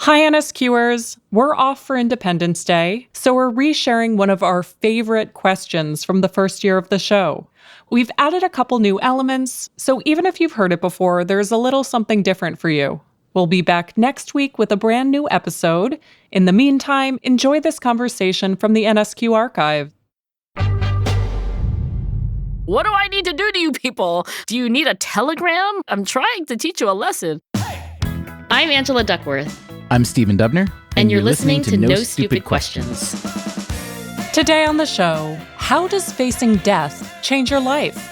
Hi, NSQers. We're off for Independence Day, so we're resharing one of our favorite questions from the first year of the show. We've added a couple new elements, so even if you've heard it before, there's a little something different for you. We'll be back next week with a brand new episode. In the meantime, enjoy this conversation from the NSQ archive. What do I need to do to you people? Do you need a telegram? I'm trying to teach you a lesson. I'm Angela Duckworth. I'm Stephen Dubner. And you're listening to No Stupid Questions. Today on the show, how does facing death change your life?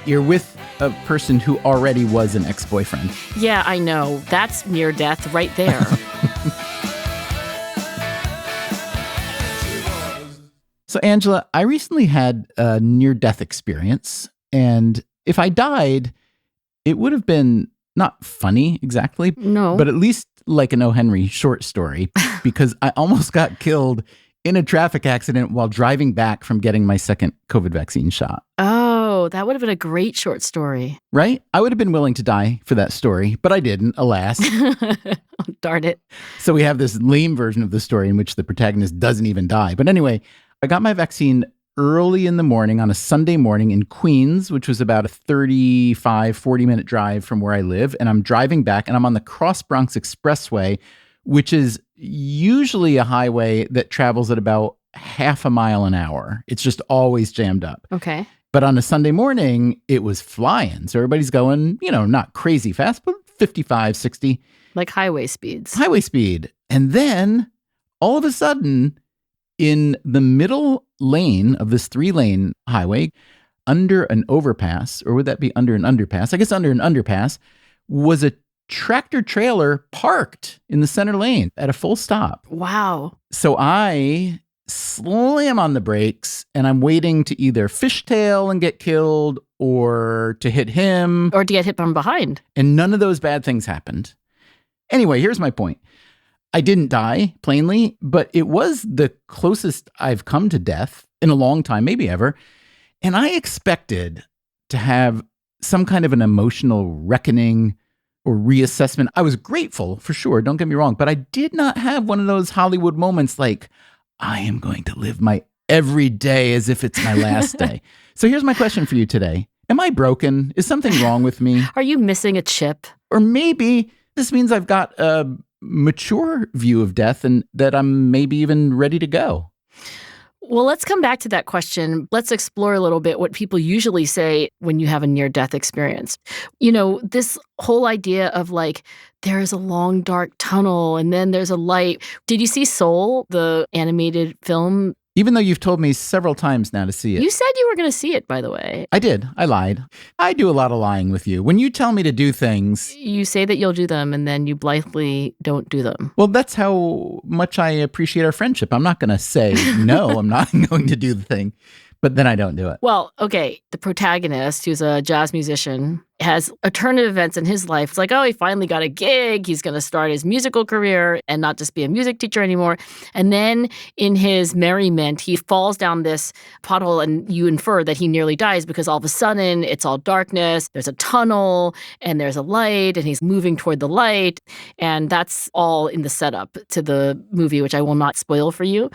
You're with a person who already was an ex-boyfriend. Yeah, I know. That's near death right there. So, Angela, I recently had a near-death experience, and if I died, it would have been not funny exactly, No. but at least like an O. Henry short story, because I almost got killed in a traffic accident while driving back from getting my second COVID vaccine shot. Oh, that would have been a great short story. Right? I would have been willing to die for that story, but I didn't, alas. Oh, darn it. So we have this lame version of the story in which the protagonist doesn't even die. But anyway, I got my vaccine early in the morning on a Sunday morning in Queens, which was about a 40-minute drive from where I live. And I'm driving back and I'm on the Cross Bronx Expressway, which is usually a highway that travels at about half a mile an hour. It's just always jammed up. Okay. But on a Sunday morning, it was flying. So everybody's going, not crazy fast, but 55, 60. Like highway speeds. Highway speed. And then all of a sudden, in the middle lane of this 3-lane highway, under an overpass, or would that be under an underpass? I guess under an underpass, was a tractor trailer parked in the center lane at a full stop. Wow. So I slam on the brakes and I'm waiting to either fishtail and get killed or to hit him. Or to get hit from behind. And none of those bad things happened. Anyway, here's my point. I didn't die, plainly, but it was the closest I've come to death in a long time, maybe ever. And I expected to have some kind of an emotional reckoning or reassessment. I was grateful, for sure, don't get me wrong, but I did not have one of those Hollywood moments like, I am going to live my every day as if it's my last day. So here's my question for you today. Am I broken? Is something wrong with me? Are you missing a chip? Or maybe this means I've got a mature view of death and that I'm maybe even ready to go. Well, let's come back to that question. Let's explore a little bit what people usually say when you have a near-death experience. This whole idea of like, there is a long, dark tunnel and then there's a light. Did you see Soul, the animated film? Even though you've told me several times now to see it. You said you were going to see it, by the way. I did. I lied. I do a lot of lying with you. When you tell me to do things, you say that you'll do them and then you blithely don't do them. Well, that's how much I appreciate our friendship. I'm not going to say, no, I'm not going to do the thing, but then I don't do it. Well, okay, the protagonist, who's a jazz musician, has a turn of events in his life. It's like, oh, he finally got a gig. He's going to start his musical career and not just be a music teacher anymore. And then in his merriment, he falls down this pothole and you infer that he nearly dies because all of a sudden it's all darkness. There's a tunnel and there's a light and he's moving toward the light. And that's all in the setup to the movie, which I will not spoil for you.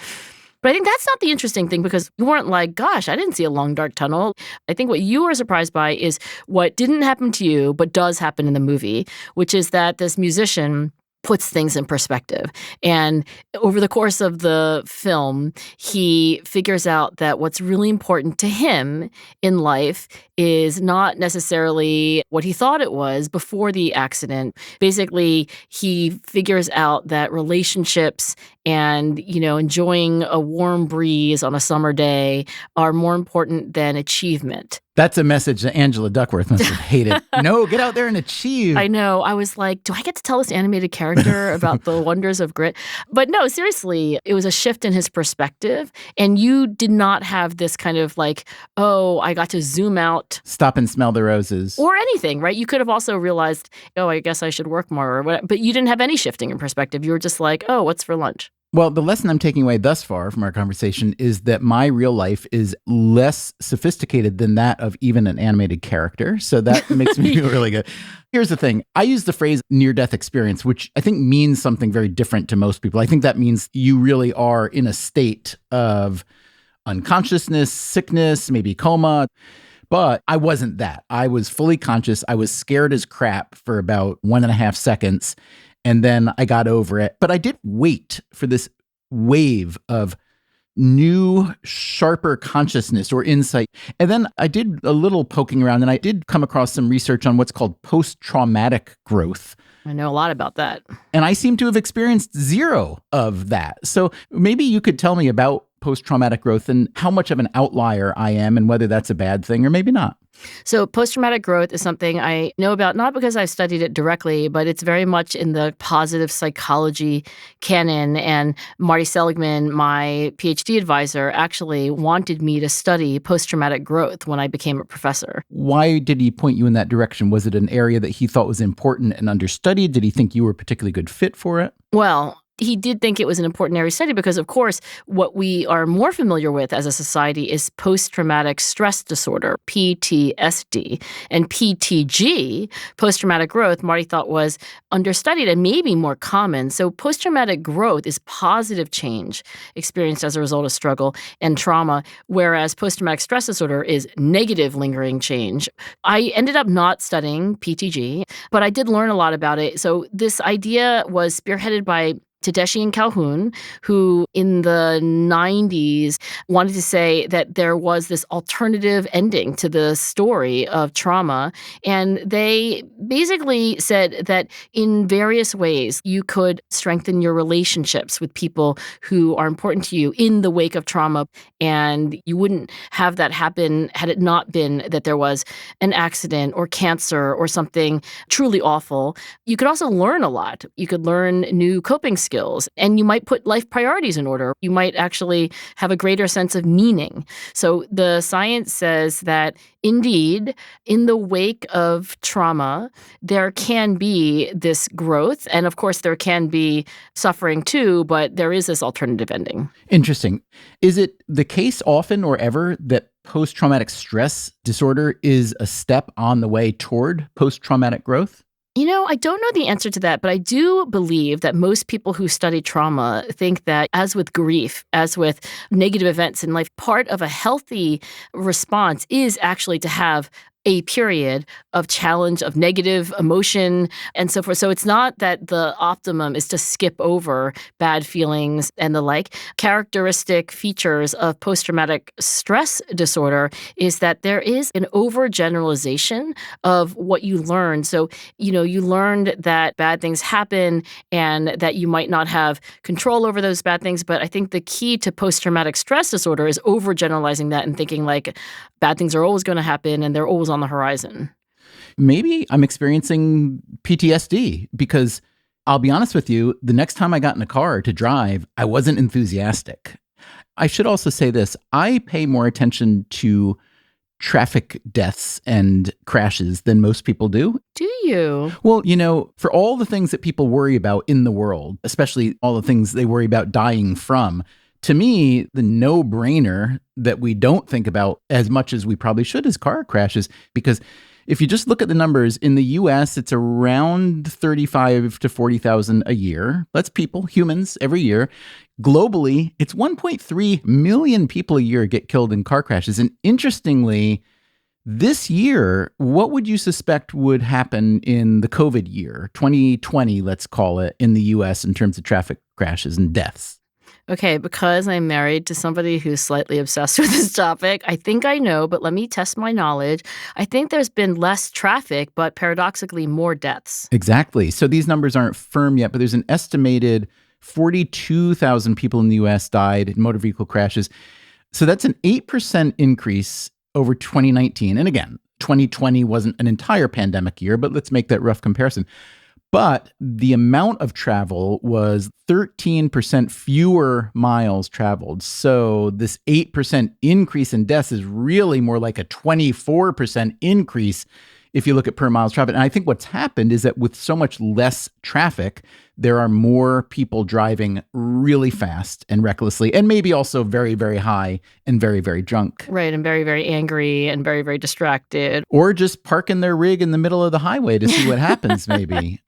But I think that's not the interesting thing because you weren't like, gosh, I didn't see a long, dark tunnel. I think what you were surprised by is what didn't happen to you, but does happen in the movie, which is that this musician puts things in perspective. And over the course of the film, he figures out that what's really important to him in life is not necessarily what he thought it was before the accident. Basically, he figures out that relationships and, enjoying a warm breeze on a summer day are more important than achievement. That's a message that Angela Duckworth must have hated. No, get out there and achieve. I know. I was like, do I get to tell this animated character about the wonders of grit? But no, seriously, it was a shift in his perspective. And you did not have this kind of like, oh, I got to zoom out. Stop and smell the roses. Or anything, right? You could have also realized, oh, I guess I should work more. Or whatever. But you didn't have any shifting in perspective. You were just like, oh, what's for lunch? Well, the lesson I'm taking away thus far from our conversation is that my real life is less sophisticated than that of even an animated character. So that makes me feel really good. Here's the thing. I use the phrase near-death experience, which I think means something very different to most people. I think that means you really are in a state of unconsciousness, sickness, maybe coma. But I wasn't that. I was fully conscious. I was scared as crap for about 1.5 seconds. And then I got over it. But I did wait for this wave of new, sharper consciousness or insight. And then I did a little poking around and I did come across some research on what's called post-traumatic growth. I know a lot about that. And I seem to have experienced zero of that. So maybe you could tell me about post-traumatic growth and how much of an outlier I am and whether that's a bad thing or maybe not. So post-traumatic growth is something I know about, not because I've studied it directly, but it's very much in the positive psychology canon. And Marty Seligman, my PhD advisor, actually wanted me to study post-traumatic growth when I became a professor. Why did he point you in that direction? Was it an area that he thought was important and understudied? Did he think you were a particularly good fit for it? Well, he did think it was an important area to study because, of course, what we are more familiar with as a society is post-traumatic stress disorder, PTSD, and PTG, post-traumatic growth, Marty thought was understudied and maybe more common. So post-traumatic growth is positive change experienced as a result of struggle and trauma, whereas post-traumatic stress disorder is negative lingering change. I ended up not studying PTG, but I did learn a lot about it. So this idea was spearheaded by Tedeschi and Calhoun, who in the 90s wanted to say that there was this alternative ending to the story of trauma. And they basically said that in various ways, you could strengthen your relationships with people who are important to you in the wake of trauma. And you wouldn't have that happen had it not been that there was an accident or cancer or something truly awful. You could also learn a lot. You could learn new coping skills. And you might put life priorities in order. You might actually have a greater sense of meaning. So the science says that indeed, in the wake of trauma, there can be this growth. And of course, there can be suffering too, but there is this alternative ending. Interesting. Is it the case often or ever that post-traumatic stress disorder is a step on the way toward post-traumatic growth? You know, I don't know the answer to that, but I do believe that most people who study trauma think that, as with grief, as with negative events in life, part of a healthy response is actually to have a period of challenge, of negative emotion, and so forth. So it's not that the optimum is to skip over bad feelings and the like. Characteristic features of post-traumatic stress disorder is that there is an overgeneralization of what you learn. So, you learned that bad things happen and that you might not have control over those bad things. But I think the key to post-traumatic stress disorder is overgeneralizing that and thinking like bad things are always going to happen and they're always on the horizon. Maybe I'm experiencing PTSD because I'll be honest with you, the next time I got in a car to drive, I wasn't enthusiastic. I should also say this. I pay more attention to traffic deaths and crashes than most people do. Do you? Well, for all the things that people worry about in the world, especially all the things they worry about dying from, to me, the no-brainer that we don't think about as much as we probably should is car crashes. Because if you just look at the numbers, in the US, it's around 35 to 40,000 a year. That's people, humans, every year. Globally, it's 1.3 million people a year get killed in car crashes. And interestingly, this year, what would you suspect would happen in the COVID year, 2020, let's call it, in the US in terms of traffic crashes and deaths? Okay, because I'm married to somebody who's slightly obsessed with this topic, I think I know, but let me test my knowledge. I think there's been less traffic, but paradoxically more deaths. Exactly. So these numbers aren't firm yet, but there's an estimated 42,000 people in the U.S. died in motor vehicle crashes. So that's an 8% increase over 2019. And again, 2020 wasn't an entire pandemic year, but let's make that rough comparison. But the amount of travel was 13% fewer miles traveled. So this 8% increase in deaths is really more like a 24% increase if you look at per miles traffic. And I think what's happened is that with so much less traffic, there are more people driving really fast and recklessly, and maybe also very, very high and very, very drunk. Right, and very, very angry and very, very distracted. Or just parking their rig in the middle of the highway to see what happens, maybe.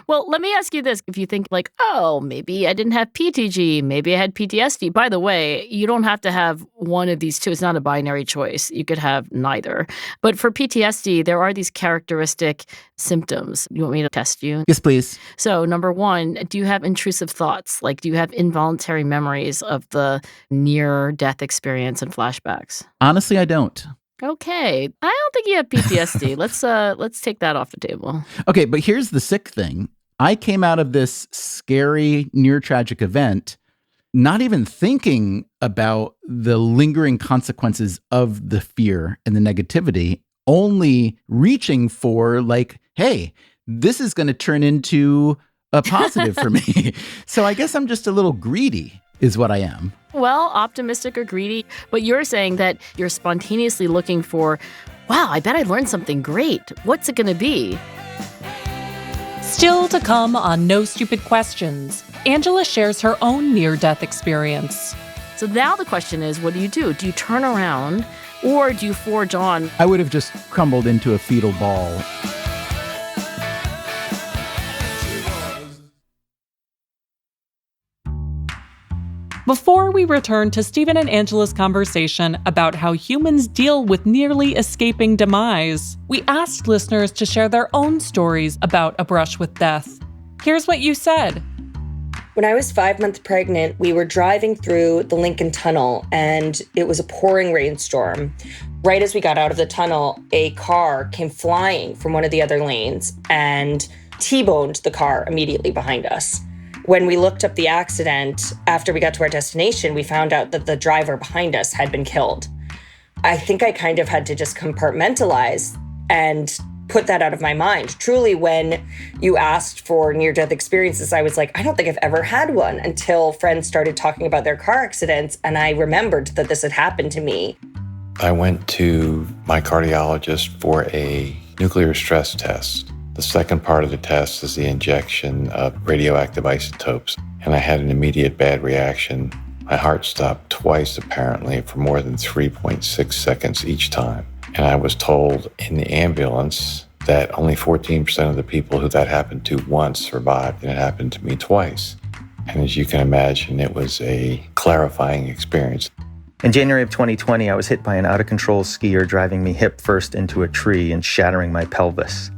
Well, let me ask you this. If you think like, oh, maybe I didn't have PTG, maybe I had PTSD. By the way, you don't have to have one of these two. It's not a binary choice. You could have neither. But for PTSD, there are these characteristic symptoms. You want me to test you? Yes, please. So number one, do you have intrusive thoughts? Like, do you have involuntary memories of the near-death experience and flashbacks? Honestly, I don't. Okay. I don't think you have PTSD. Let's take that off the table. Okay, but here's the sick thing. I came out of this scary, near tragic event not even thinking about the lingering consequences of the fear and the negativity, only reaching for like, hey, this is going to turn into a positive for me. So I guess I'm just a little greedy is what I am. Well, optimistic or greedy, but you're saying that you're spontaneously looking for, wow, I bet I learned something great. What's it going to be? Still to come on No Stupid Questions, Angela shares her own near-death experience. So now the question is, what do? Do you turn around or do you forge on? I would have just crumbled into a fetal ball. Before we return to Stephen and Angela's conversation about how humans deal with nearly escaping demise, we asked listeners to share their own stories about a brush with death. Here's what you said. When I was 5 months pregnant, we were driving through the Lincoln Tunnel, and it was a pouring rainstorm. Right as we got out of the tunnel, a car came flying from one of the other lanes and T-boned the car immediately behind us. When we looked up the accident, after we got to our destination, we found out that the driver behind us had been killed. I think I kind of had to just compartmentalize and put that out of my mind. Truly, when you asked for near-death experiences, I was like, I don't think I've ever had one, until friends started talking about their car accidents, and I remembered that this had happened to me. I went to my cardiologist for a nuclear stress test. The second part of the test is the injection of radioactive isotopes, and I had an immediate bad reaction. My heart stopped twice, apparently, for more than 3.6 seconds each time. And I was told in the ambulance that only 14% of the people who that happened to once survived, and it happened to me twice. And as you can imagine, it was a clarifying experience. In January of 2020, I was hit by an out-of-control skier driving me hip first into a tree and shattering my pelvis.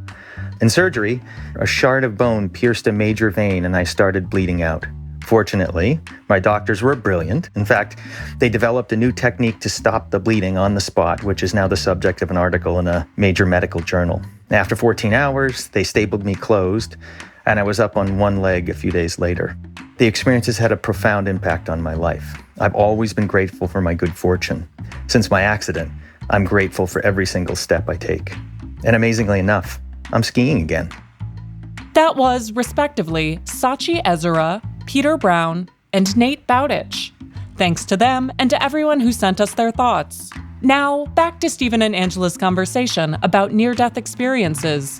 In surgery, a shard of bone pierced a major vein and I started bleeding out. Fortunately, my doctors were brilliant. In fact, they developed a new technique to stop the bleeding on the spot, which is now the subject of an article in a major medical journal. After 14 hours, they stapled me closed, and I was up on one leg a few days later. The experience has had a profound impact on my life. I've always been grateful for my good fortune. Since my accident, I'm grateful for every single step I take. And amazingly enough, I'm skiing again. That was, respectively, Sachi Ezra, Peter Brown, and Nate Bowditch. Thanks to them and to everyone who sent us their thoughts. Now, back to Stephen and Angela's conversation about near-death experiences.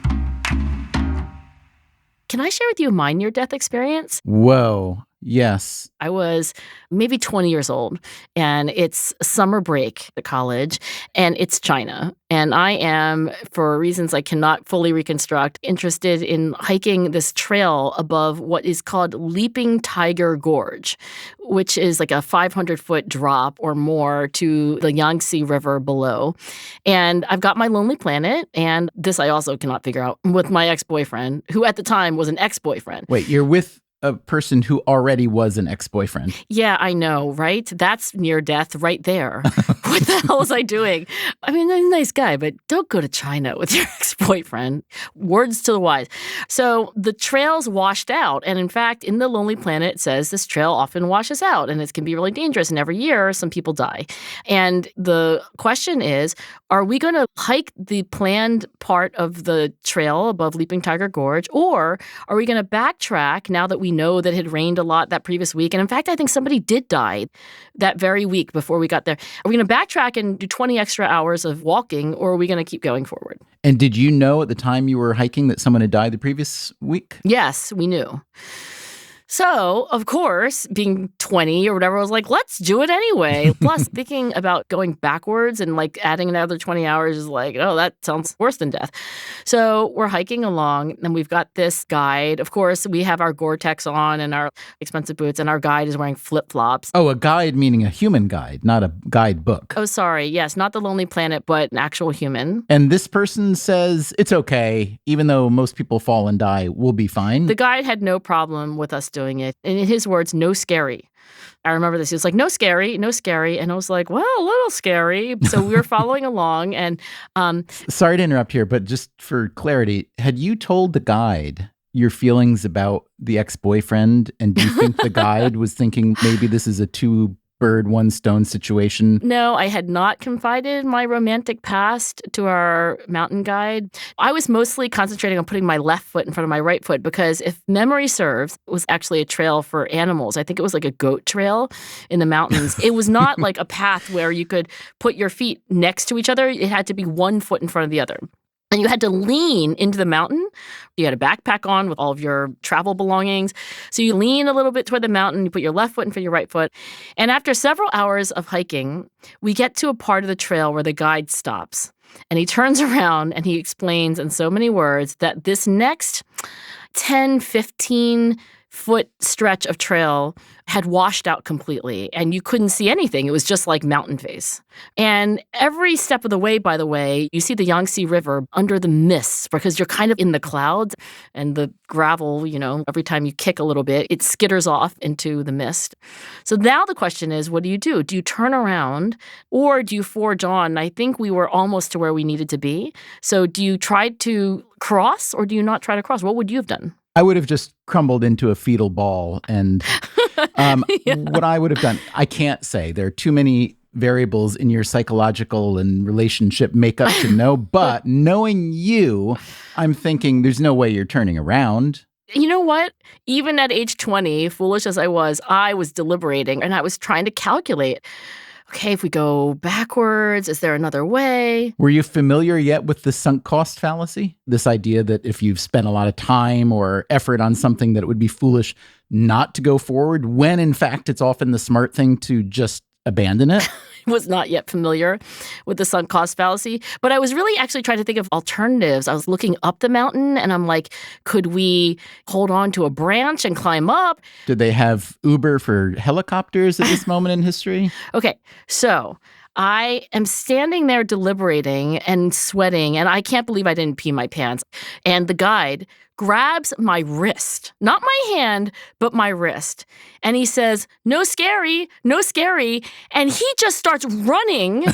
Can I share with you my near-death experience? Whoa. Yes. I was maybe 20 years old, and it's summer break at college, and it's China. And I am, for reasons I cannot fully reconstruct, interested in hiking this trail above what is called Leaping Tiger Gorge, which is like a 500-foot drop or more to the Yangtze River below. And I've got my Lonely Planet, and this I also cannot figure out, with my ex-boyfriend, who at the time was an ex-boyfriend. Wait, you're with a person who already was an ex-boyfriend. Yeah, I know, right? That's near death right there. What the hell was I doing? I mean, I'm a nice guy, but don't go to China with your ex-boyfriend. Words to the wise. So the trail's washed out. And in fact, in the Lonely Planet, it says this trail often washes out and it can be really dangerous. And every year, some people die. And the question is, are we going to hike the planned part of the trail above Leaping Tiger Gorge, or are we going to backtrack now that we We know that it had rained a lot that previous week. And in fact, I think somebody did die that very week before we got there. Are we going to backtrack and do 20 extra hours of walking, or are we going to keep going forward? And did you know at the time you were hiking that someone had died the previous week? Yes, we knew. So, of course, being 20 or whatever, I was like, let's do it anyway. Plus, thinking about going backwards and like adding another 20 hours is like, oh, that sounds worse than death. So we're hiking along and we've got this guide. Of course, we have our Gore-Tex on and our expensive boots, and our guide is wearing flip-flops. Oh, a guide meaning a human guide, not a guidebook. Oh, sorry. Yes, not the Lonely Planet, but an actual human. And this person says, it's okay. Even though most people fall and die, we'll be fine. The guide had no problem with us doing it. And in his words, no scary. I remember this. He was like, no scary, no scary. And I was like, well, a little scary. So we were following along. And sorry to interrupt here, but just for clarity, had you told the guide your feelings about the ex-boyfriend? And do you think the guide was thinking maybe this is a two-bird, one-stone situation? No, I had not confided my romantic past to our mountain guide. I was mostly concentrating on putting my left foot in front of my right foot because if memory serves, it was actually a trail for animals. I think it was like a goat trail in the mountains. It was not like a path where you could put your feet next to each other. It had to be one foot in front of the other. And you had to lean into the mountain. You had a backpack on with all of your travel belongings. So you lean a little bit toward the mountain. You put your left foot in for your right foot. And after several hours of hiking, we get to a part of the trail where the guide stops. And he turns around and he explains in so many words that this next 10, 15 foot stretch of trail had washed out completely and you couldn't see anything. It was just like mountain face. And every step of the way, by the way, you see the Yangtze River under the mists because you're kind of in the clouds and the gravel, every time you kick a little bit, it skitters off into the mist. So now the question is, what do you do? Do you turn around or do you forge on? I think we were almost to where we needed to be. So do you try to cross or do you not try to cross? What would you have done? I would have just crumbled into a fetal ball. And what I would have done, I can't say. There are too many variables in your psychological and relationship makeup to know. But knowing you, I'm thinking there's no way you're turning around. You know what? Even at age 20, foolish as I was deliberating and I was trying to calculate. Okay, if we go backwards, is there another way? Were you familiar yet with the sunk cost fallacy? This idea that if you've spent a lot of time or effort on something that it would be foolish not to go forward, when in fact it's often the smart thing to just abandon it? Was not yet familiar with the sunk cost fallacy, but I was really actually trying to think of alternatives. I was looking up the mountain and I'm like, could we hold on to a branch and climb up? Did they have Uber for helicopters at this moment in history? Okay, so I am standing there deliberating and sweating, and I can't believe I didn't pee my pants. And the guide grabs my wrist, not my hand, but my wrist. And he says, no scary, no scary. And he just starts running.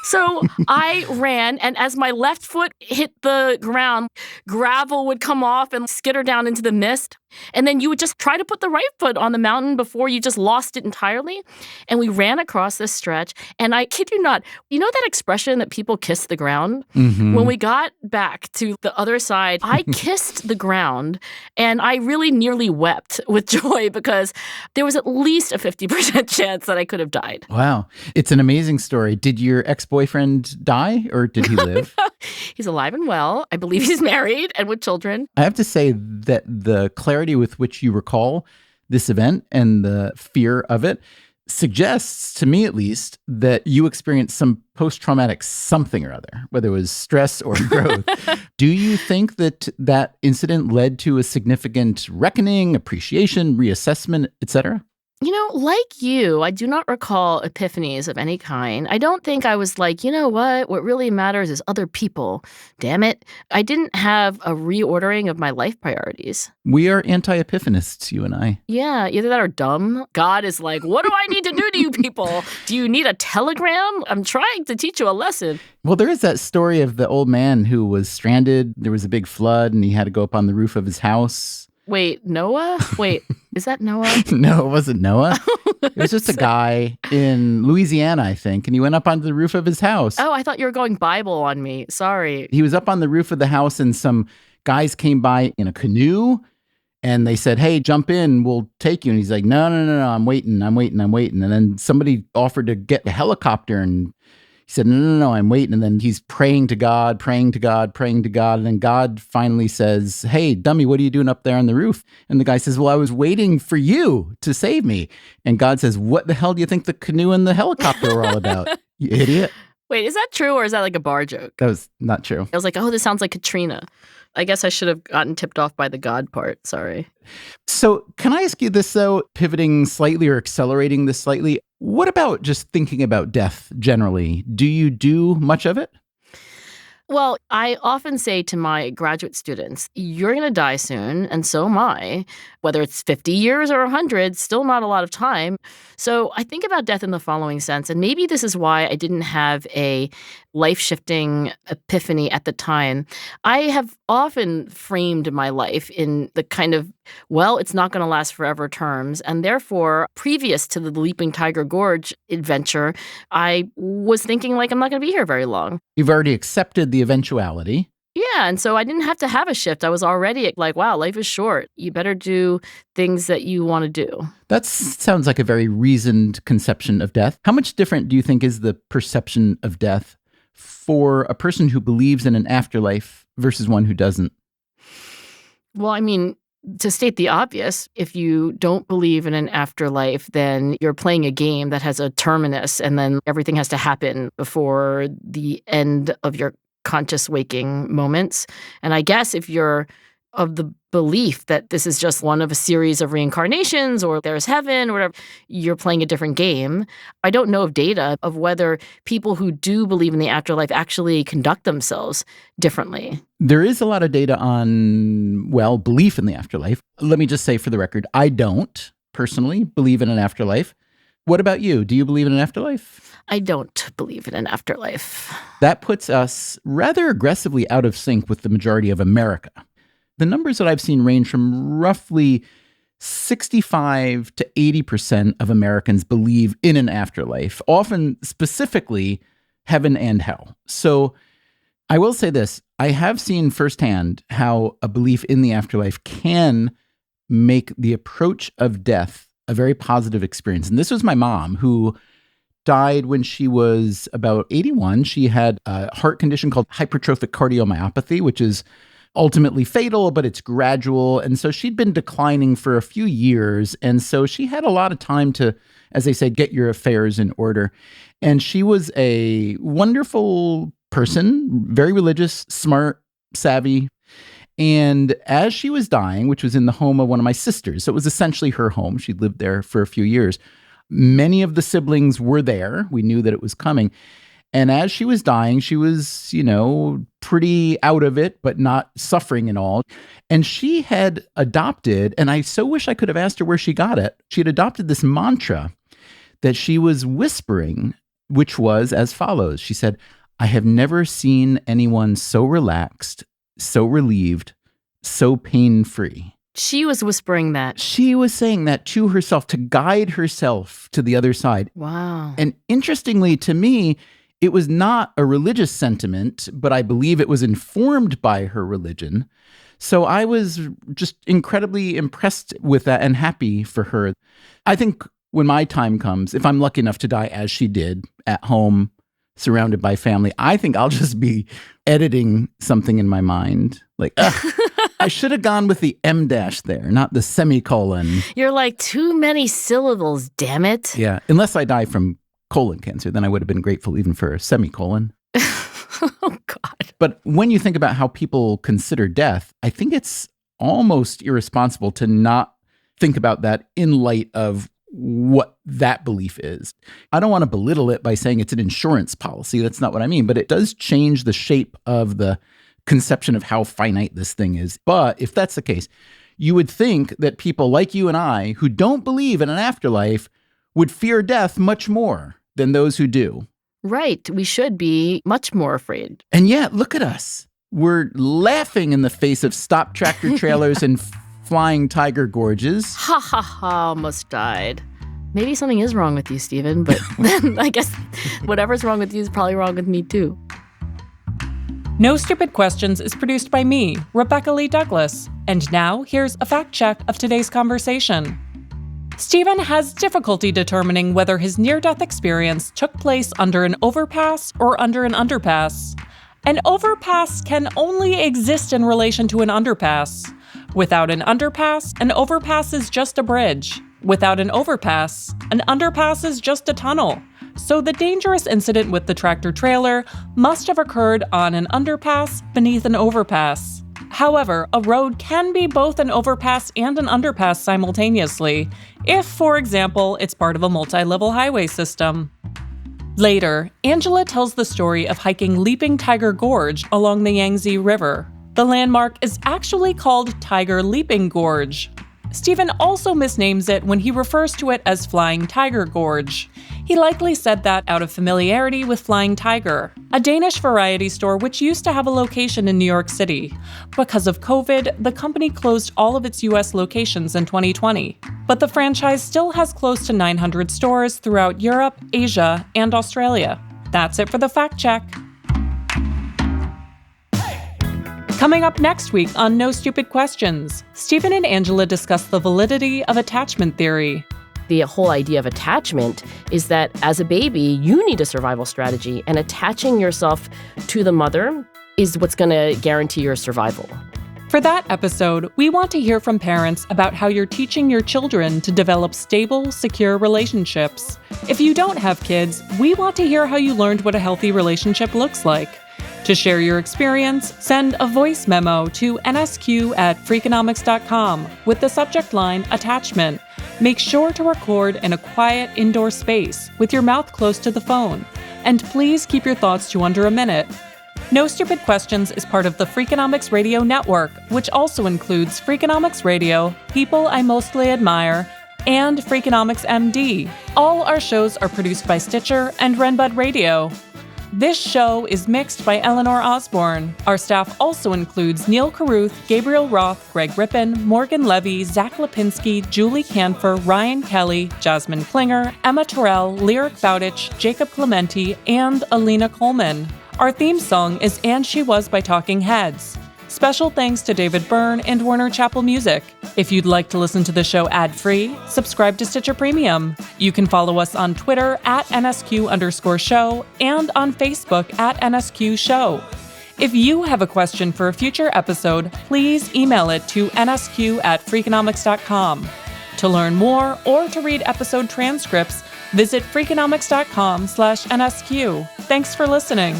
So I ran, and as my left foot hit the ground, gravel would come off and skitter down into the mist. And then you would just try to put the right foot on the mountain before you just lost it entirely. And we ran across this stretch. And I kid you not, you know that expression that people kiss the ground? Mm-hmm. When we got back to the other side, I kissed the ground and I really nearly wept with joy because there was at least a 50% chance that I could have died. Wow. It's an amazing story. Did your ex-boyfriend die or did he live? He's alive and well. I believe he's married and with children. I have to say that the clarity with which you recall this event and the fear of it suggests, to me at least, that you experienced some post-traumatic something or other, whether it was stress or growth. Do you think that that incident led to a significant reckoning, appreciation, reassessment, etc.? You know, like you, I do not recall epiphanies of any kind. I don't think I was like, you know what really matters is other people. Damn it. I didn't have a reordering of my life priorities. We are anti-epiphanists, you and I. Yeah, either that or dumb. God is like, what do I need to do to you people? Do you need a telegram? I'm trying to teach you a lesson. Well, there is that story of the old man who was stranded. There was a big flood and he had to go up on the roof of his house. Wait, Noah? Wait, is that Noah? No, it wasn't Noah. It was just a guy in Louisiana, I think, and he went up onto the roof of his house. Oh, I thought you were going Bible on me. Sorry. He was up on the roof of the house and some guys came by in a canoe And they said, hey, jump in, we'll take you. And he's like, no, I'm waiting. And then somebody offered to get a helicopter, and he said, no, I'm waiting. And then he's praying to God. And then God finally says, hey, dummy, what are you doing up there on the roof? And the guy says, well, I was waiting for you to save me. And God says, what the hell do you think the canoe and the helicopter were all about, you idiot? Wait, is that true or is that like a bar joke? That was not true. I was like, oh, this sounds like Katrina. I guess I should have gotten tipped off by the God part. Sorry. So can I ask you this, though, pivoting slightly or accelerating this slightly? What about just thinking about death generally? Do you do much of it? Well, I often say to my graduate students, you're going to die soon, and so am I. Whether it's 50 years or 100, still not a lot of time. So I think about death in the following sense, and maybe this is why I didn't have a life-shifting epiphany at the time. I have often framed my life in the kind of, well, it's not going to last forever terms, and therefore, previous to the Leaping Tiger Gorge adventure, I was thinking like I'm not going to be here very long. You've already accepted the eventuality. Yeah, and so I didn't have to have a shift. I was already like, wow, life is short. You better do things that you want to do. That sounds like a very reasoned conception of death. How much different do you think is the perception of death for a person who believes in an afterlife versus one who doesn't? Well, I mean, to state the obvious, if you don't believe in an afterlife, then you're playing a game that has a terminus, and then everything has to happen before the end of your conscious waking moments. And I guess if you're of the belief that this is just one of a series of reincarnations or there's heaven or whatever, you're playing a different game. I don't know of data of whether people who do believe in the afterlife actually conduct themselves differently. There is a lot of data on, well, belief in the afterlife. Let me just say for the record, I don't personally believe in an afterlife. What about you? Do you believe in an afterlife? I don't believe in an afterlife. That puts us rather aggressively out of sync with the majority of America. The numbers that I've seen range from roughly 65 to 80% of Americans believe in an afterlife, often specifically heaven and hell. So I will say this, I have seen firsthand how a belief in the afterlife can make the approach of death a very positive experience. And this was my mom, who died when she was about 81. She had a heart condition called hypertrophic cardiomyopathy, which is ultimately fatal, but it's gradual. And so she'd been declining for a few years. And so she had a lot of time to, as they say, get your affairs in order. And she was a wonderful person, very religious, smart, savvy. And as she was dying, which was in the home of one of my sisters, so it was essentially her home. She'd lived there for a few years. Many of the siblings were there. We knew that it was coming. And as she was dying, she was, pretty out of it, but not suffering at all. And she had adopted, and I so wish I could have asked her where she got it. She had adopted this mantra that she was whispering, which was as follows. She said, I have never seen anyone so relaxed, so relieved, so pain-free. She was whispering that. She was saying that to herself to guide herself to the other side. Wow. And interestingly to me, it was not a religious sentiment, but I believe it was informed by her religion. So I was just incredibly impressed with that and happy for her. I think when my time comes, if I'm lucky enough to die as she did, at home, surrounded by family, I think I'll just be editing something in my mind. Like, I should have gone with the M dash there, not the semicolon. You're like, too many syllables, damn it. Yeah, unless I die from colon cancer, then I would have been grateful even for a semicolon. Oh, God. But when you think about how people consider death, I think it's almost irresponsible to not think about that in light of what that belief is. I don't want to belittle it by saying it's an insurance policy. That's not what I mean. But it does change the shape of the conception of how finite this thing is. But if that's the case, you would think that people like you and I who don't believe in an afterlife would fear death much more than those who do. Right. We should be much more afraid. And yet, look at us. We're laughing in the face of stop tractor trailers and flying tiger gorges. Ha ha ha, almost died. Maybe something is wrong with you, Stephen, but then I guess whatever's wrong with you is probably wrong with me too. No Stupid Questions is produced by me, Rebecca Lee Douglas. And now, here's a fact check of today's conversation. Stephen has difficulty determining whether his near-death experience took place under an overpass or under an underpass. An overpass can only exist in relation to an underpass. Without an overpass is just a bridge. Without an underpass is just a tunnel. So the dangerous incident with the tractor-trailer must have occurred on an underpass beneath an overpass. However, a road can be both an overpass and an underpass simultaneously, if, for example, it's part of a multi-level highway system. Later, Angela tells the story of hiking Leaping Tiger Gorge along the Yangtze River. The landmark is actually called Tiger Leaping Gorge. Stephen also misnames it when he refers to it as Flying Tiger Gorge. He likely said that out of familiarity with Flying Tiger, a Danish variety store which used to have a location in New York City. Because of COVID, the company closed all of its US locations in 2020. But the franchise still has close to 900 stores throughout Europe, Asia, and Australia. That's it for the fact check. Coming up next week on No Stupid Questions, Stephen and Angela discuss the validity of attachment theory. The whole idea of attachment is that as a baby, you need a survival strategy, and attaching yourself to the mother is what's going to guarantee your survival. For that episode, we want to hear from parents about how you're teaching your children to develop stable, secure relationships. If you don't have kids, we want to hear how you learned what a healthy relationship looks like. To share your experience, send a voice memo to nsq@freakonomics.com with the subject line attachment. Make sure to record in a quiet indoor space with your mouth close to the phone. And please keep your thoughts to under a minute. No Stupid Questions is part of the Freakonomics Radio Network, which also includes Freakonomics Radio, People I Mostly Admire, and Freakonomics MD. All our shows are produced by Stitcher and Renbud Radio. This show is mixed by Eleanor Osborne. Our staff also includes Neil Carruth, Gabriel Roth, Greg Rippin, Morgan Levy, Zach Lipinski, Julie Canfer, Ryan Kelly, Jasmine Klinger, Emma Terrell, Lyric Bowditch, Jacob Clementi, and Alina Coleman. Our theme song is And She Was by Talking Heads. Special thanks to David Byrne and Warner Chappell Music. If you'd like to listen to the show ad-free, subscribe to Stitcher Premium. You can follow us on Twitter @NSQ_show and on Facebook @NSQ Show. If you have a question for a future episode, please email it to nsq@freakonomics.com. To learn more or to read episode transcripts, visit freakonomics.com/NSQ. Thanks for listening.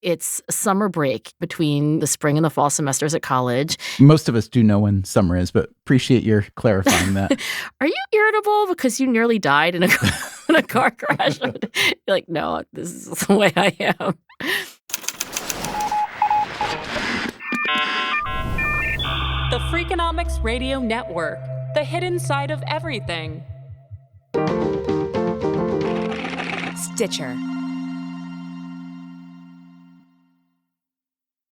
It's summer break between the spring and the fall semesters at college. Most of us do know when summer is, but appreciate your clarifying that. Are you irritable because you nearly died in a car crash? You're like, no, this is the way I am. The Freakonomics Radio Network, the hidden side of everything. Stitcher.